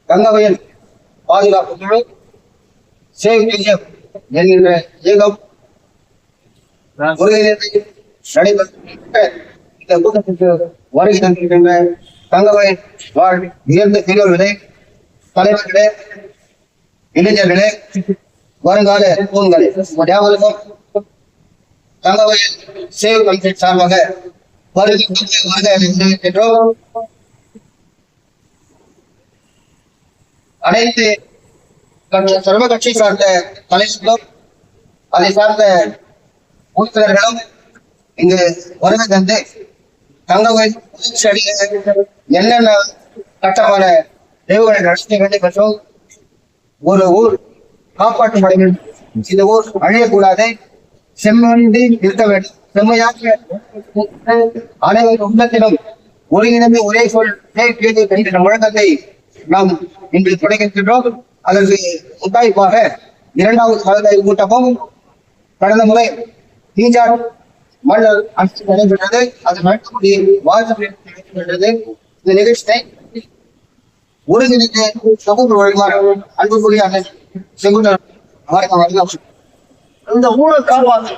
கங்கவயல் பாதுகாப்பு குழு சேவ் என்கின்ற இயக்கம் நடைபெற்ற இந்த கூட்டத்திற்கு வருகை தந்திருக்கின்ற தங்கவயல் வாழ் உயர்ந்த பெரியோர்களே, தலைவர்களே, இளைஞர்களே, வருங்கால தூண்களே, யாவருக்கும் தங்கவயல் சேவ் கமிட்டி சார்பாக வருகின்றோம். அனைத்து சர்வ கட்சி சார்ந்த தலைவர்களும் அதை சார்ந்த உறுப்பினர்களும் இங்கு வருகை தந்து தங்கவயல் என்னென்ன கட்டமான தேவைகளை நடத்த வேண்டும் என்றும் ஒரு ஊர் காப்பாற்றப்பட வேண்டும், இந்த ஊர் அழியக்கூடாது, செம்மொழி இருக்க வேண்டும், செம்மையாக அனைவரும் உள்ளத்திலும் ஒருங்கிணைந்து ஒரே சொல் என்கிற முழக்கத்தை நாம் இன்று தொடங்குகின்றோம். அதற்கு முத்தாய்ப்பாக 2வது கலந்தாய்வு கூட்டமும் கடந்த முறை தீஜார் மன்னர் அமைச்சு நடைபெற்றது. அது நடத்தக்கூடிய வாய்ப்பு நடைபெற்றது. இந்த நிகழ்ச்சியை ஒருங்கிணைந்து சமூக வழிமாறு அன்புக்குரிய செங்குண்டர் இந்த ஊழல் காப்பாற்று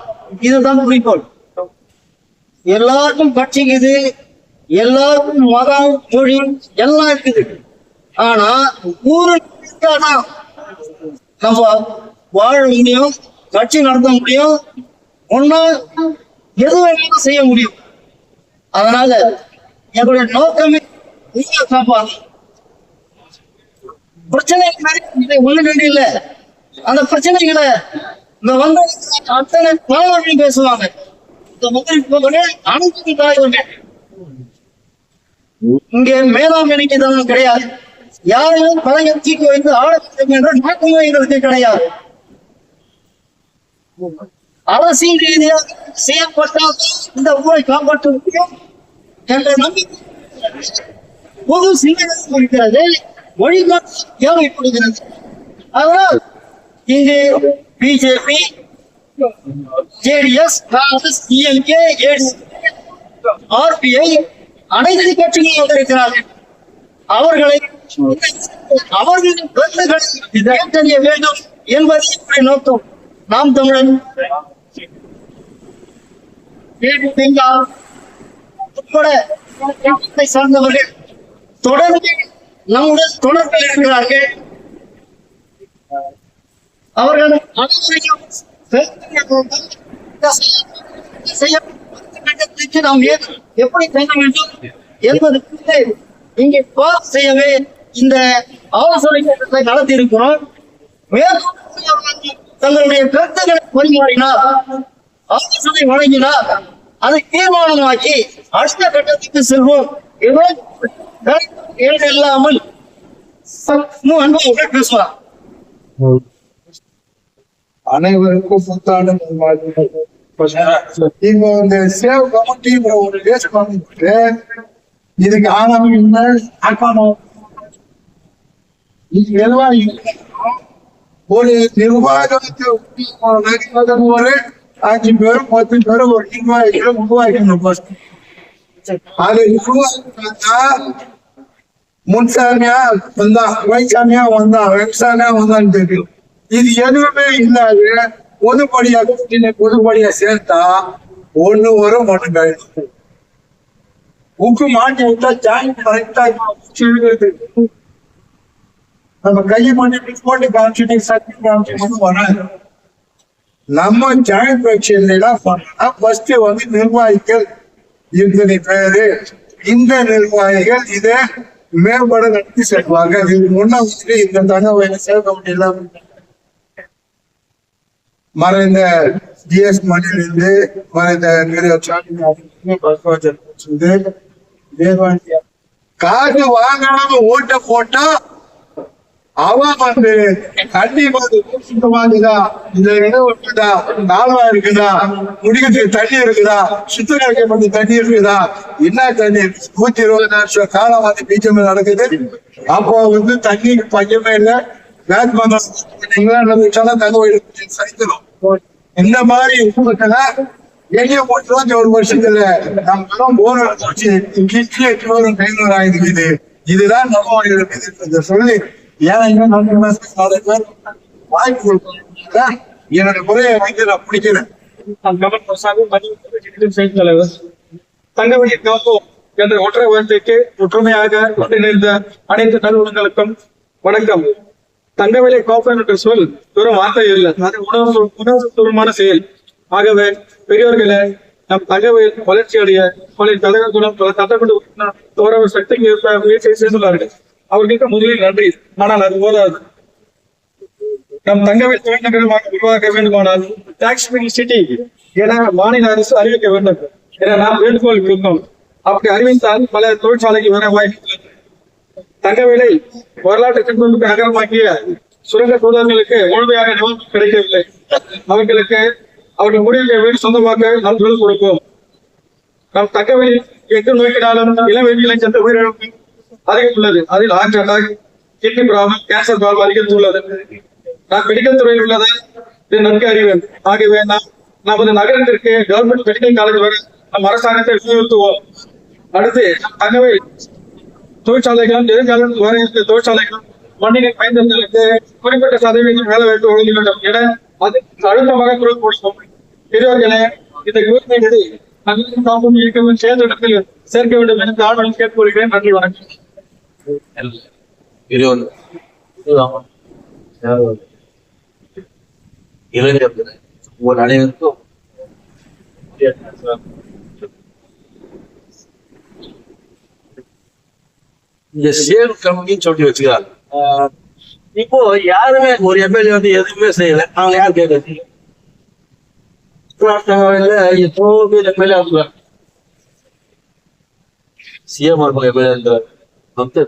இதுதான் குறிக்கோள். எல்லாருக்கும் கட்சிக்குது, எல்லாருக்கும் மதம் மொழி எல்லாம் இருக்குது. ஆனா ஊருக்கு நம்ம வாழ முடியும், கட்சி நடத்த முடியும், ஒன்னா எது வேணாலும் செய்ய முடியும். அதனால எங்களுடைய நோக்கமே காப்பாற்று. பிரச்சனை ஒண்ணு இல்ல, அந்த பிரச்சனைகளை இந்த வந்து அத்தனை தலைவர்கள் பேசுவாங்க. அனைத்து தலைவர்கள் இங்கே மேலாம் நினைக்கிறதும் கிடையாது. யாரையும் பழகத்திக்கு வைத்து ஆள என்ற நோக்கமே எங்களுக்கு கிடையாது. அரசியல் ரீதியாக செய்யப்பட்டால் இந்த ஊரை காப்பாற்ற முடியும் என்ற நம்பிக்கை பொது சிந்தனை இருக்கிறது, வழிகாட்டு தேவைப்படுகிறது. அதனால் இங்கு BJP, JDS, Congress, DMK, RBI அனைத்து கட்சிகளும் வந்திருக்கிறார்கள். அவர்களின் கருத்துக்களை கேட்டறிய வேண்டும் என்பதை நோக்கம். நாம் தமிழன் உட்பட சார்ந்தவர்கள் தொடர்ந்து நம்முடன் தொடர்பில் இருக்கிறார்கள். அவர்கள் நாம் எப்படி செய்ய வேண்டும் என்பது இங்கே செய்யவே இந்த ஆலோசனை கூட்டத்தை நடத்தி இருக்கிறோம். தங்களுடைய கருத்துக்களை பரிமாறினார், ஆலோசனை வழங்கினார், அதை தீர்மானமாக்கி அடுத்த கட்டத்துக்கு செல்வோம். இல்லாமல் அன்பு பேசுவார். அனைவருக்கும் புத்தாண்டு சேவ் கமிட்டி ஒரு ரேஸ் பண்ணிட்டு இதுக்கு ஆனவங்க ஒரு நிர்வாகத்துக்கு ஒரு 5 பேரும் 10 பேரும் ஒரு நிர்வாகிகளை உருவாக்கணும். அது உருவாக்கினா முன்சாமியா வந்தா, வைசாமியா வந்தா, வெப்சாமியா வந்தான்னு தெரியும். இது எதுவுமே இல்லாது பொதுப்படியா சேர்த்தா ஒண்ணு வரும், ஒண்ணு கழிவு. உப்பு மாட்டி விட்டா நம்ம கையை பண்ணி போட்டு காமிச்சுட்டு சக்தி காமிச்சு வராது. நம்ம ஜாயிண்ட் பயிற்சியெல்லாம் பண்ணா ஃபர்ஸ்ட் வந்து நிர்வாகிகள் இத்தனை பேரு, இந்த நிர்வாகிகள் இதை மேம்பட நடத்தி செல்வாங்க. இது முன்னாடி இந்த தகவலை சேவ் கமிட்டி எல்லாம் மறைந்த ஜிஎஸ் மணிலிருந்து மறைந்த காசு வாங்காம ஓட்ட போட்டா அவன் வந்து கண்டிப்பா சுத்தமா இருக்குதா, இந்த இடம் இருக்குதா, நாளா இருக்குதா, முடிக்கிறதுக்கு தண்ணி இருக்குதா, சுத்தம் தண்ணி இருக்குதா, என்ன தண்ணி 120 வருஷம் காலம் வந்து பீச்சம் நடக்குது. அப்போ வந்து தண்ணிக்கு பஞ்சமே இல்லை. வேட்பாளர் தகவல் சரித்திரம் இந்த மாதிரி எண்ணெயை போட்டுதான் ஒரு வருஷத்துல நம்ம போன வச்சு கிட்லி கைநூறு ஆயிருக்குது. இதுதான் நம்ம இதை சொல்லி ஏன்னா நிறைய பேர் வாய்ப்பு கொடுக்க என்னோட குறையை வந்து நான் பிடிக்கிறேன். தலைவர் தங்கவழி காப்போம் என்ற ஒற்றை வார்த்தைக்கு ஒற்றுமையாக ஒன்றிணைந்த அனைத்து நிறுவனங்களுக்கும் வணக்கம். தங்கவழி காப்போம் என்ற சொல் வெறும் வார்த்தை இல்லை, அது உணவுபூர்வமான செயல். ஆகவே பெரியோர்களே, நம் தங்கவழி வளர்ச்சி அடைய தலைவர்களும் சட்டப்பட்டு கௌரவ சக்திக்கு முயற்சியை செய்துள்ளார்கள். அவர்களுக்கு முதலில் நன்றி. ஆனால் அது போதாது. நம் தங்கவழி தொழில்நகரமாக உருவாக்க வேண்டுமானால் டாக்ஸ் ஃப்ரீ சிட்டி என மாநில அரசு அறிவிக்க வேண்டும் என நாம் வேண்டுகோள் விடுத்தோம். அப்படி அறிவித்தால் பல தொழிற்சாலைக்கு வர வாய்ப்பு. தங்கவேலை வரலாற்று சிறப்புமிக்க நகரமாக்கிய சுரங்க தொழிலாளர்களுக்கு முழுமையாக நிவாரணம் கிடைக்கவில்லை. அவர்கள் முடிவுகளை வீடு சொந்தமாக்க நாம் சொல்லிக் கொடுப்போம். நம் தங்கவேலி எங்கு நோக்கினாலும் இளவேலிகளை சென்ற உயிரிழப்பு அதிகம் உள்ளது. அதில் heart attack, kidney problem, cancer problem அதிகரித்துள்ளது. நான் மெடிக்கல் துறையில் உள்ளதை நன்கு அறிவேன். ஆகவே நமது நகரத்திற்கு கவர்மெண்ட் மெடிக்கல் காலேஜ் வர நம் அரசாங்கத்தை வலியுறுத்துவோம். அடுத்து தங்கவேல் தொழிற்சாலைகளும் எதிர்காலத்தில் வர இருக்கிற தொழிற்சாலைகளும் வணிக பயன்பாடுகளுக்கு குறிப்பிட்ட சதவீதம் வேலை வாய்ப்பு வழங்க வேண்டும் என அது அழுத்தமாக குரல் கொடுக்கும். பெரியவர்களே, இந்த யோசனை காப்போம் இயக்கமும் சேர்ந்த இடத்தில் சேர்க்க வேண்டும் என்று ஆர்வம் கேட்டுக்கொள்கிறேன். நன்றி, வணக்கம். இளைஞர்கள் ஒரு அனைவருக்கும் இந்த சேல் கமிட்டின்னு சொல்லி வச்சுக்கிறாங்க. இப்போ யாருமே ஒரு எம்எல்ஏ வந்து எதுவுமே செய்யல. அவங்க யார் கேட்கறது? எத்தனோ பேர் எம்எல்ஏ ஆகுறாங்க. சிஎம் எம்எல்ஏ இருக்கிறார், மம்தா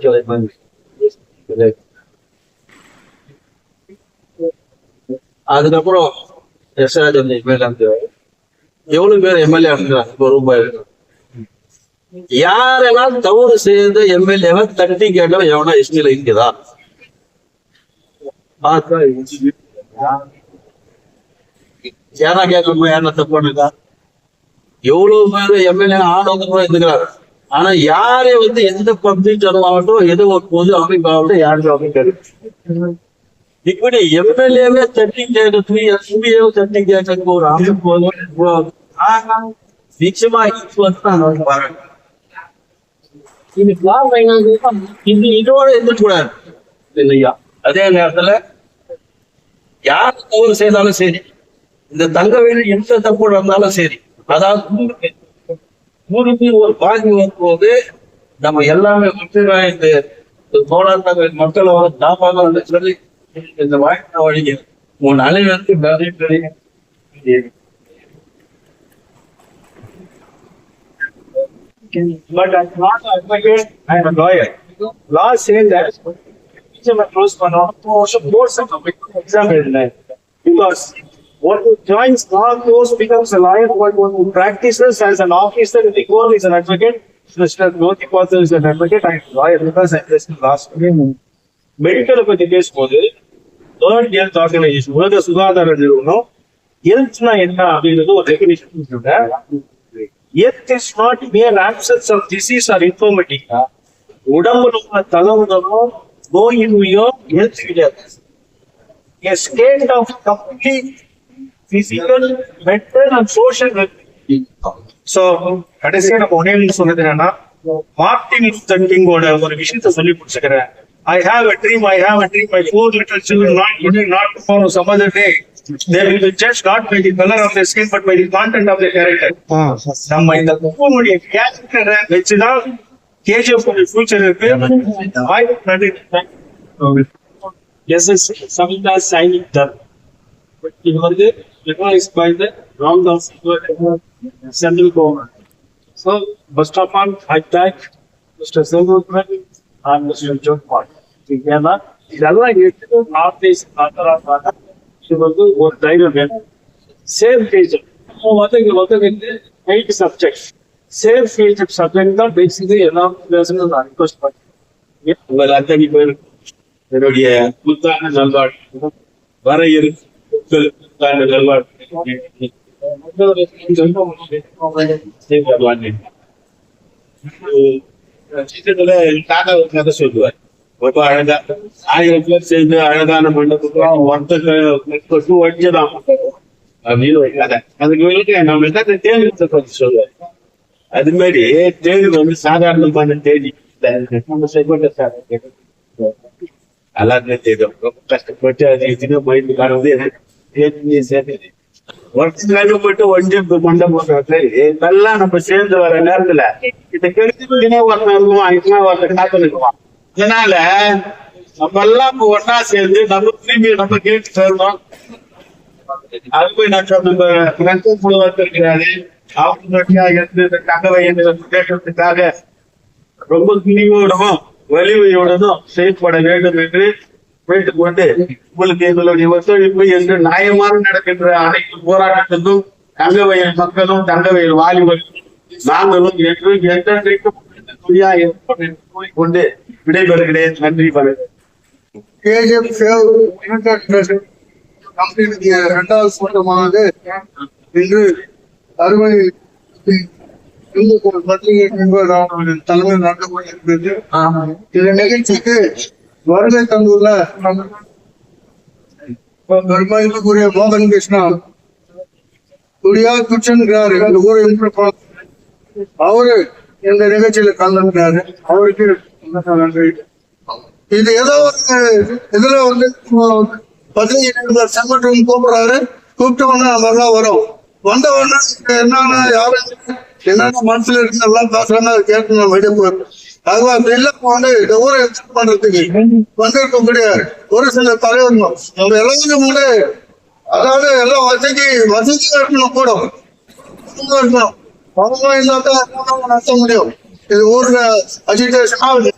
அதுக்கப்புறம் எஸ்ராஜ் எம்எல்ஏ எவ்வளவு பேர் எம்எல்ஏ இருக்கிறாங்க. இப்போ ரூபாய் யாரெல்லாம் தவறு செய்த எம்எல்ஏவை தட்டி கேட்டவன் எவனா ஹிஸ்டரியில இருக்குதா? யாரா கேட்கணும், யாரா தப்பு பண்ணுதா? எவ்வளவு பேர் எம்எல்ஏ ஆனவங்க இருக்கிறாங்க. ஆனா யாரை வந்து எந்த பப்ளிக் ஆகட்டும், எது ஒரு பொது அமைப்பாகட்டும், யாருமே அமைக்க இப்படி எம்எல்ஏவே தட்டி கேட்கறதுக்கு, எம்பிஏவை தட்டி கேட்கறதுக்கு ஒரு அமைப்பு நிச்சயமா இதோட இருந்துக்கூடாது இல்லையா? அதே நேரத்துல யார் தவறு செய்தாலும் சரி, இந்த தங்கவேலி எந்த தப்பு நடந்தாலும் சரி, அதாவது ஊருக்கு ஒரு பாதி வரும்போது நம்ம எல்லாமே இந்த போராட்ட மக்களை காப்பாங்க சொல்லி இந்த வாய்ப்பு வழிங்க உன் அனைவருக்கு நிறைய பெரிய But I'm not an advocate, I'm a lawyer. Law says that because what who joins law course becomes a lawyer, what one who practices as an officer in the court is an advocate. Mr. Gautam Pathar is an advocate, I'm a lawyer because I'm just in last. Medical பத்தி பேசும்போது world health organisation, உலக சுகாதார நிறுவனம் ஹெல்த்னா என்ன அப்படின்றது ஒரு definition கொடுத்துருக்கேன். Health is not mere absence of disease or infirmity. உடம்புல தலைவனோ நோயின்மையோ ஹெல்த் கிடையாது. A state of complete physical, mental and social well-being. So கடைசியா நம்ம ஒன்னே சொன்னது என்னன்னா, மார்ட்டின் லூதர் கிங்கோட ஒரு விஷயத்த சொல்லி முடிச்சுக்கிறேன். I have a dream, my poor little children not tomorrow, some other day. They will be judged not by the color of their skin, but by the content of their character. நம்ம இந்த குப்பனுடைய கேரக்டரை வச்சுதான் KGF future இருக்கு. Samita signing done. இது வந்து recognized by the Ramdas central government. So, first of all, I thank Mr. Selvakumar and Mr. John Park. Together, இதெல்லாம் எடுத்து office வந்து ஒரு தைரியம் வேணும். சேம் பேஜ் வந்து 8 சப்ஜெக்ட் சேம் பேஜ் சப்ஜெக்ட் தான் பேசிக்கலி எல்லாம் பேசணும். நான் ரிக்வெஸ்ட் பண்ணேன். உங்கள் அத்தனை பேர் என்னுடைய புத்தாண்டு நல்வாழ்வு வர இருக்கு. புத்தாண்டு நல்வாழ்வு. சித்தத்துல தாத்தா ஒரு கதை சொல்லுவார். ரொம்ப அழகா 1000 பேர் சேர்ந்து அழகான மண்டபத்துக்கு ஒருத்தருக்கு வடிச்சதான் அப்படின்னு ஒரு கதை. அதுக்கு வெளியே நம்ம என்ன தேர்தல் பத்தி சொல்லுவார். அது மாதிரி தேர்தல் வந்து சாதாரணமான தேதி நம்ம செல்வட்ட சார் எல்லாருமே தெரியும். ரொம்ப கஷ்டப்பட்டு அது இதுக்கு மைண்ட் காணுது சேர்ந்து ஒருத்தர் போயிட்டு ஒன்று மண்டபம் சரி இதெல்லாம் நம்ம சேர்ந்து வர நேரத்துல இதை கெடுத்து ஒருத்தன் இருக்குவான் ஒருத்தர் காத்து நிற்குவான். இதனால நம்ம எல்லாம் இப்ப ஒன்னா சேர்ந்து நம்ம திரும்பி நம்ம கேட்டு சேர்ந்தோம். அது போய் நம்ம குழுவாக இருக்கிறாரு அவருக்கு தகவை கேட்டதுக்காக ரொம்ப துணிவோடவும் வலிமையோடதும் செயல்பட வேண்டும் என்று வைத்துக் கொண்டு உங்களுக்கு எங்களுடைய ஒத்துழைப்பு என்று நியாயமாக நடக்கின்ற அனைத்து போராட்டத்திற்கும் தங்கவயல் மக்களும் தங்கவயல் வாலிபர்களும் நாங்களும் என்று என்றைக்கும் கூறிக்கொண்டு விடைபெறுகிறேன். நன்றி. வணக்கம். KGF Save United Trust கம்பெனியுடைய 2வது கூட்டமானது இன்று அறுவை பத்திரிகை தலைமையில் நடந்து கொண்டிருக்கிறது. இந்த நிகழ்ச்சிக்கு வருகை தந்துள்ள பெருமதிப்புக்குரிய மோகன் கிருஷ்ணா குடியார் குச்சன்கிறார் இந்த ஊரை அவரு இந்த நிகழ்ச்சியில கலந்துக்கிறாரு. அவருக்கு நன்றி. இது ஏதோ ஒரு இதுல வந்து பத்திரிகை நிருபர் சங்கடம் கூப்பிடுறாரு. கூப்பிட்டவொன்னா நம்ம எல்லாம் வரும். வந்தவொன்னா என்னன்னா யாரும் என்னென்ன மனசுல இருக்கு எல்லாம் பேசுறாங்க அதை கேட்டு நம்ம வெளியே போயிடும். ஆகவே அப்படி இல்லாம வந்து இந்த ஊரை பண்றதுக்கு வந்திருக்கக்கூடிய ஒரு சில தலைவர்கள் நம்ம எல்லாருக்கும் வந்து அதாவது எல்லாம் வசதியா இருக்கணும் கூட இருக்கணும். அவங்க இல்லாதான் நடத்த முடியும். இது ஊர்ல அஜிடேஷன் ஆகுது.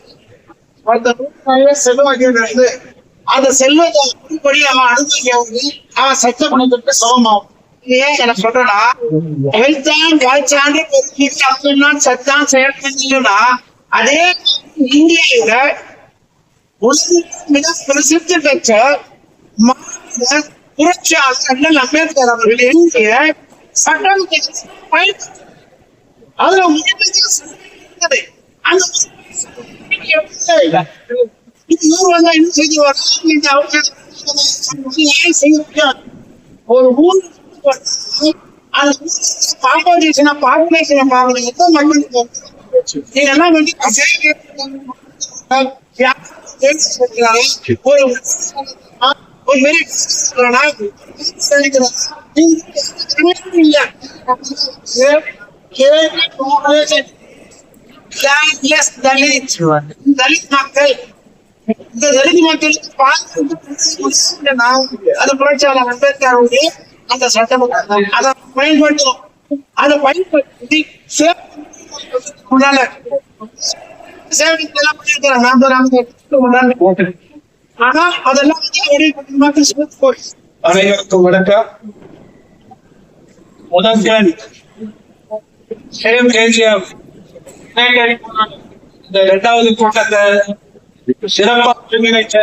செல்வம் அந்த செல்வத்தை அடிப்படி அவன் அனுபவிக்கிறது அவன் சட்ட குணத்திற்கு சமமாகும். ஏன் எனக்கு சொல்றேன்னா அப்படின்னா சத்தான் செயல்படுத்தா அதே இந்தியாவில மிக பிரசித்தி பெற்ற புரட்சியாளர் அண்ணல் அம்பேத்கர் அவர்கள் எழுதிய சட்டம் அதுல என்ன செய்தி ஒரு ஊர் பாப்புலேஷனை பாக்குறதுக்கு நீங்க எல்லாம் வந்து ஒரு மாரி தலித் மக்கள் இந்த தலித் மக்களுக்கு அது புரட்சியாளர் அம்பேத்கருடைய அந்த சட்டம் அதை பயன்படுத்தும். அதை பயன்படுத்தி ஆனா அதெல்லாம் அனைவருக்கும் வணக்கம். முதல் கேள்வி இந்த 2வது கூட்டத்தை சிறப்பாக ஒருங்கிணைச்ச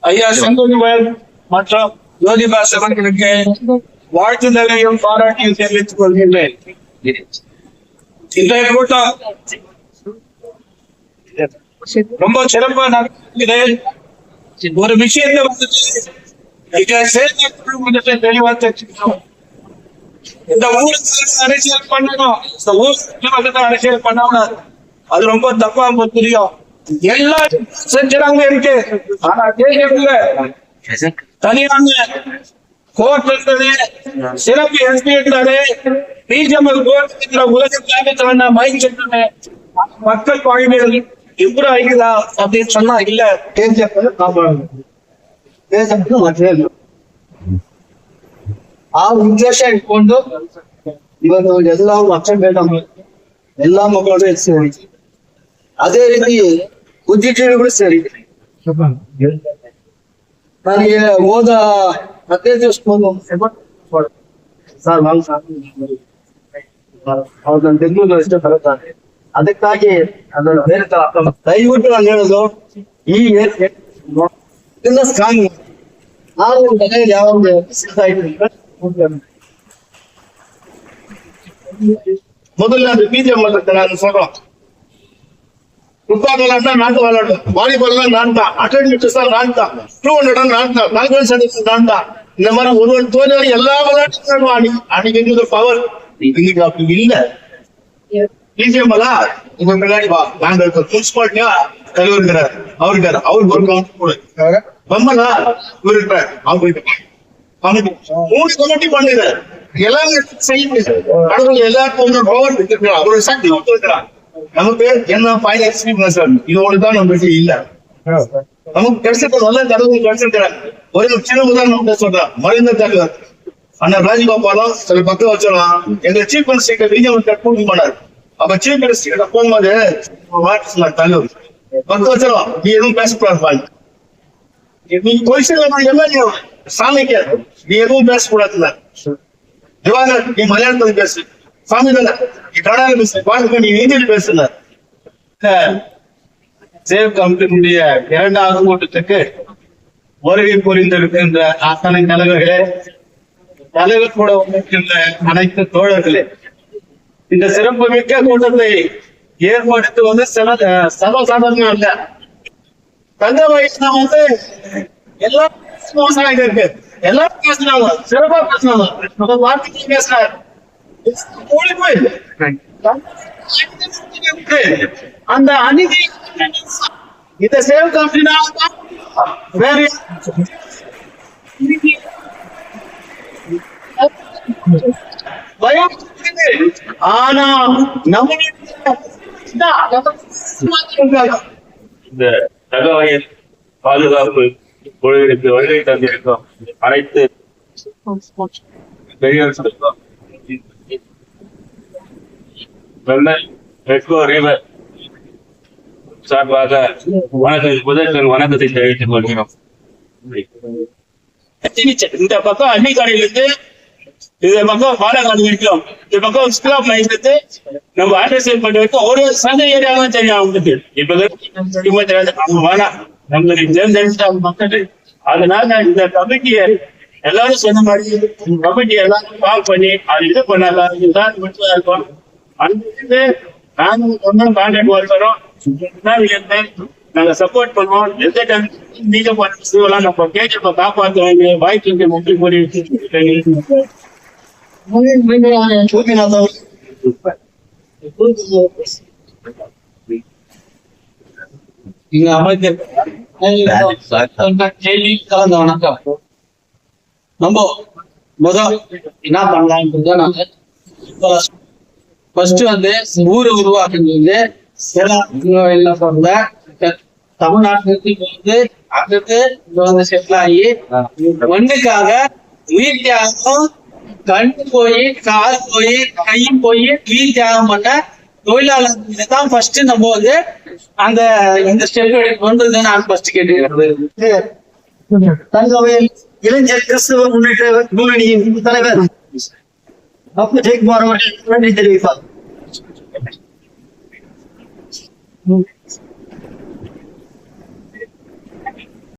ஐயா செங்கோட்டையன் மற்றும் ஜோதிபா அவர்களுக்கு வாழ்த்துதலையும் பாராட்டியும் தெரிவித்துக் கொள்கின்றேன். இன்றைய கூட்டம் ரொம்ப சிறப்பாக நடக்கிறது. ஒரு விஷயத்தை வந்து தெளிவா தெரிஞ்சுக்கணும். இந்த ஊருக்கு அரசியல் பண்ணணும். இந்த ஊருக்கு அரசியல் பண்ணாம அது ரொம்ப தப்பா புரியும். எல்லாம் செஞ்சாங்க இருக்கு. ஆனா தனியான கோர்ட் இருந்தது, சிறப்பு எஸ்பி இருந்தாரு, ரீஜனல் கோர்ட் உலக மைக் சொன்னது மக்கள் வாழ்வியல் இம்ப்ரூவ் ஆகிதா அப்படின்னு சொன்னா இல்ல. ಆ ಉದ್ದೇಶ ಇಟ್ಕೊಂಡು ಇವತ್ತು ಎಲ್ಲ ಲಕ್ಷ ಎಲ್ಲಾ ಮಕ್ಕಳು ಸೇರಿ ಅದೇ ರೀತಿ ಬುದ್ಧಿಜೀವಿಗಳು ಸೇರಿ ನನಗೆ ಹೋದ 15 ದಿವಸ ಸರ್ ಅವ್ರು ನನ್ನ ಬೆಂಗಳೂರು ಇಷ್ಟ ಬರುತ್ತಾರೆ. ಅದಕ್ಕಾಗಿ ಅದನ್ನು ಬೇರೆ ತರ ದಯವಿಟ್ಟು ನಾನು ಹೇಳೋದು ಈ ಸ್ಟ್ರಾಂಗ್ ஆளுநர் வகையில் யாரும் சிறுதாயிட்டு முதல்ல அந்த பிஜிஎம் மன்றத்தை நாங்க சொல்றோம். ஃபுட்பால் விளையாடுனா நான் தான் விளையாடும், வாலிபால் தான் நான் தான், அட்லெட்டிக்ஸ் தான் நான் தான், 200 நான் தான், கால்குலேஷன் சர்வீஸ் நான் தான். இந்த மாதிரி ஒரு தோல்வி எல்லா விளையாட்டுக்கும் அன்னைக்கு எங்களுக்கு பவர். இன்னைக்கு அப்படி இல்ல. பிஜிஎம் எல்லாம் உங்க முன்னாடி வா, நாங்க பிரின்சிபால்ட்டியா தலைவர் இருக்கிறார், அவருக்காரு, அவருக்கு ஒரு கவுண்ட் கூட பம்மலா இவர் இருக்கிறார், அவருக்கு 3 கமிட்டி பண்ணுங்க. எல்லாமே செய்ய முடியாது. கடவுள் எல்லாருக்கும் பவர் இருக்கிறார், அவரோட சக்தி இருக்கிறார். நமக்கு என்ன ஃபைனான்ஸ் இது ஒண்ணுதான் நம்மளுக்கு இல்ல. நமக்கு கிடைச்சிருக்க நல்ல கடவுள் கிடைச்சிருக்கிறாங்க. ஒரு சின்ன உதாரணம் சொல்றேன். மறைந்த தலைவர் அண்ணா ராஜகோபாலும் சில 10 வருஷம் எங்க சீஃப் மினிஸ்டர் விஜய் கூட்டி போனார். அப்ப சீஃப் மினிஸ்டர் போகும்போது தலைவர் 10 வருஷம் நீ எதுவும் பேசக்கூடாது, நீ பொய்சல் சாமிக்கு நீ எதுவும் பேசக்கூடாது, திவாகர் நீ மலையாளத்தில் பேசு, சாமி தானே நீ கன்னடம் பேசு, பாட்டு நீ ஹிந்தியில் பேசுன. சேவ் கமிட்டியினுடைய 2வது கூட்டத்துக்கு வருகை புரிந்திருக்கின்ற அத்தனை தலைவர்களே, தலைவர் கூட வந்திருக்கின்ற அனைத்து தோழர்களே, இந்த சிறப்பு மிக்க கூட்டத்தை ஏற்படுத்துவது சர்வசாதாரணம் இல்ல. தங்க வயசுல வந்து எல்லாம் இருக்கு, எல்லாரும் பேசினாங்க, சிறப்பா பேசினாங்க, வார்த்தைக்கு பேசினார். அந்த அநீதி இந்த சேவ் கம்பெனினா வேற பயம். ஆனா நம்மளுடைய இந்த தகவல் பாதுகாப்பு குழுவிற்கு வருகை தந்திருக்கும் அனைத்து பெரியவர்களுக்கும் சார்பாக வணக்கத்தை தெரிவித்துக் கொள்கிறோம். இந்த பக்கம் அன்னிக்காடியிலிருந்து இந்த பக்கம் பாலக்காடு வரைக்கும், இந்த பக்கம் ஸ்கிலாப் லைன்ஸ்லேருந்து நம்ம ஆர்டிசல் பண்ண வரைக்கும் ஒரு சங்க ஏரியாவும் தெரியும் அவங்களுக்கு. இப்ப தெரியாது, அவங்க வேணாம் நம்மளுக்கு தேர்ந்தெடுத்த மக்கள். அதனால இந்த கமிட்டியை எல்லாரும் சொன்ன மாதிரி கமிட்டி எல்லாரும் பாக் பண்ணி அது இது பண்ணாங்க. இதுதான் இருக்கும். அந்த நாங்க கான்ட்ராக்ட் வரோம், நாங்க சப்போர்ட் பண்ணுவோம். எந்த டைம் நீங்க பண்ணலாம் நம்ம கேட்க காப்பாற்ற வேண்டிய வாய்ப்பு முக்கிய கூறி இங்க அமைச்சர் கலந்த வணக்கம். நம்ம முதல் என்ன பண்ணலாம்ன்றத நாங்க ஃபர்ஸ்ட் வந்து ஊரை உருவாக்குறது என்ன சொல்ற தமிழ்நாட்டிலிருந்து வந்து அங்கிருந்து வந்து செட்டில் ஆகி மண்ணுக்காக உயிர் தியாகம், கண் போய் கால் போய் கை போய் உயிர் தியாகம் பண்ண தொழிலாளர்கள் தான் ஃபர்ஸ்ட் நம்ம வந்து அந்த இந்த ஸ்டெப் எடுத்து நான் ஃபர்ஸ்ட் கேட்டுக்கிறேன். தங்கவேல் இளைஞர் கிறிஸ்தவ முன்னேற்ற முன்னணியின் தலைவர் அப்பு ஜெயக்குமார் அவர்கள் நன்றி தெரிவிப்பார்.